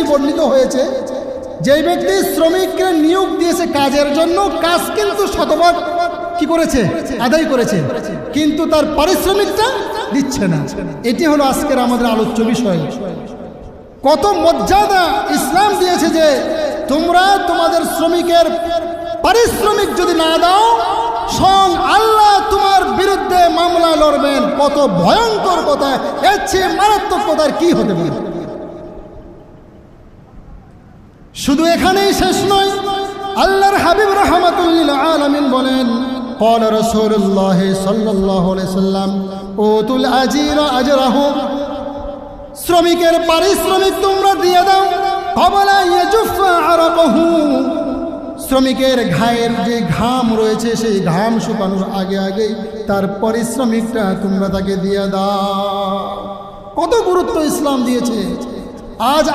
বর্ণিত হয়েছে, যে ব্যক্তি শ্রমিককে নিয়োগ দিয়েছে কাজের জন্য, কাজ কিন্তু শতভাগ কি করেছে, আদায় করেছে, কিন্তু তার পারিশ্রমিকটা দিচ্ছে না। এটি হলো আজকের আমাদের আলোচ্য বিষয়। কত মর্যাদা ইসলাম দিয়েছে যে তোমরা তোমাদের শ্রমিকের পারিশ্রমিক যদি না দাও, স্বয়ং আল্লাহ তোমার বিরুদ্ধে মামলা লড়বেন। কত ভয়ঙ্কর কথা, এর চেয়ে মারাত্মক কথা কি হতে পারে? শুধু এখানেই শেষ নয়, আল্লাহর হাবিব রাহমাতুল লিল আলামিন বলেন, قال رسول الله صلى الله عليه وسلم اوتوا الاجير اجره, শ্রমিকের পারিশ্রমিক তোমরা দিয়ে দাও, قبل ان يجف عرقه, শ্রমিকের ঘায়ের যে ঘাম রয়েছে সেই ঘাম শুকানোর আগে আগে তার পারিশ্রমিকটা তোমরা তাকে দিয়ে দাও। কত গুরুত্ব ইসলাম দিয়েছে। আজ